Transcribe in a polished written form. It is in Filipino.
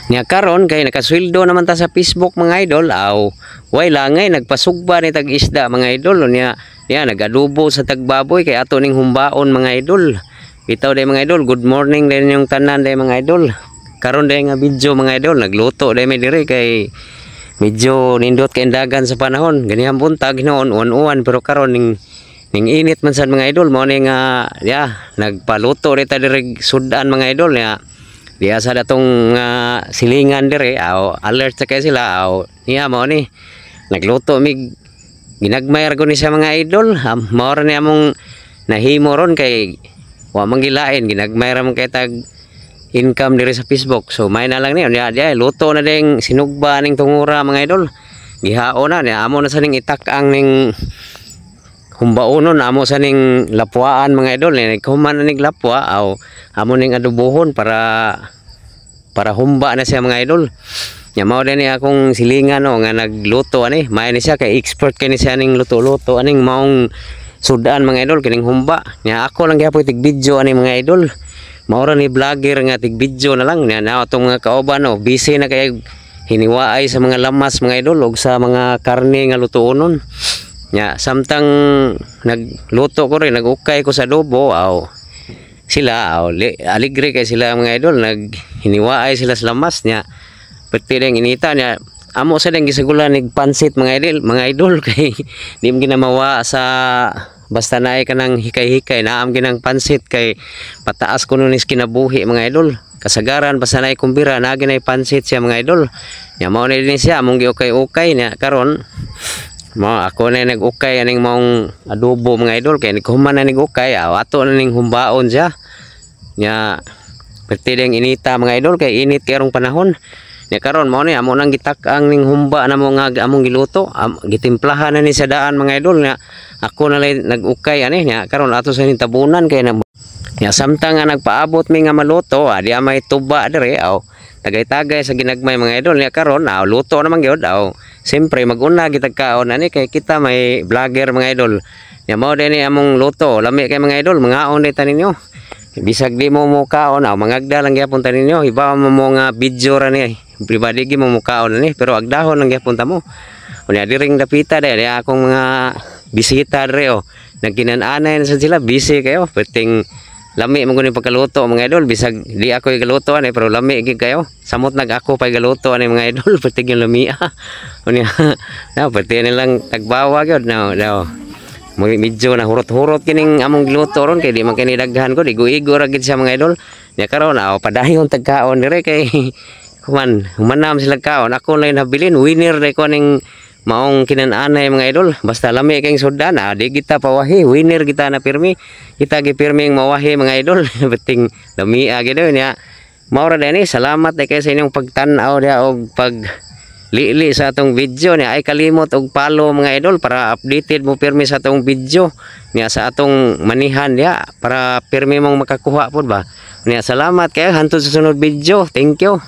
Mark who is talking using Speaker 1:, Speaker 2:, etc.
Speaker 1: Nya karon kay nakasweldo naman ta sa Facebook mga idol, aw way langay nagpasugba ni tag isda mga idol nya nagadubo sa tagbaboy kay ato ning humbaon mga idol. Bitaw day mga idol, good morning din yung tanan day mga idol. Karon day nga video mga idol, nagluto day mi diri kay medyo nindot kay dagan sa panahon. Ganihang buntag noon uwan pero karon ning init man sad mga idol mo ning nagpaluto rita diri sudan mga idol nya. Diya sa datong silingan dire aw alert sa kay sila aw niya mo ni nagluto mig ginagmay ra ko ni sa mga idol mao ra ni among nahimo ron kay wa manggilain ginagmay ra man kay tag income dire sa Facebook. So may na lang niya diya luto na ding sinugba ning tungura mga idol gihao na niya amo na sa ning itak-ang ning humbaonon amo sa ning lapuaan mga idol ni kuman na ning lapwa aw amo ning adobohon para humba na siya mga idol. Nya mao din ni akong silingan nga nagluto ani may ni siya kay expert kay ni siya ning luto-luto aning maong sudan mga idol kining humba. Nya ako lang gyapon tig video ani mga idol. Mao ra ni vlogger nga tig video na lang nya na atong mga kauban busy na kay hiniwaay sa mga lamas mga idol ug sa mga karne nga lutuonon. Nya samtang nagluto ko rin nagukay ko sa adobo aw sila aligre kay sila mga idol naghiniwaay sila sa lamas nya pati ring inita nya amo sa ding gisagulan nig pansit mga idol kay di mo ginamawa sa basta naay kanang hikay-hikay naam ginang pansit kay pataas kuno nis kinabuhi mga idol kasagaran basta naay kumbira na ginay pansit siya mga idol nya mao ni din siya among giukay-ukay nya karon ako na nag-ukay aning maong adobo mga idol kay naghuman na nag-ukay ato na ning humbaon siya nya pati ding inita mga idol kay init karong panahon nya karon mao ni amo nang gitak-ang ning humba na mo nga among giluto gitimplahan na ni sa daan mga idol nya ako na lay nag-ukay ani nya karon ato sa ning tabunan kay nya samtang nga nagpaabot mi nga maluto di may tuba dire tagay-tagay sa ginagmay mga idol nya karon luto naman gyud siyempre mag-una gitag kaon ani kay kita may vlogger mga idol nya mao din ni among luto lami kay mga idol mangaon din tanin ninyo bisag di mo kaon mangagda lang gyapon tanin ninyo iba mo nga video ra ni pribadi gi mo kaon ani pero agdahon lang gyapon ta mo unya diring dapita dai akong mga bisita dire nagkinan-anay na sila busy kayo perting lami man guni pagkaluto mga idol bisag di ako igaluto ani pero lami gid kayo samot nag ako pa igaluto ani mga idol perting yung lami unya na perting nilang tagbawa gyud na medyo na hurot-hurot kining among giluto ron kay di man kini daghan ko digo-igo ra gid sa mga idol nya karon padayon tagkaon dire kay humanam sila kaon ako lang nabilin winner dai ko ning maong kinan-anay mga idol basta lami kayong sudan di kita pawahi winner kita na pirmi kita gipirming mawahi mga idol beting lami gid nya mao ra dani salamat kay sa inyong pagtan-aw dia og pag lili sa atong video nya ay kalimot og follow mga idol para updated mo pirmi sa atong video nya sa atong manihan dia para pirmi mong makakuha pud ba nya salamat kay hantod sa sunod video thank you.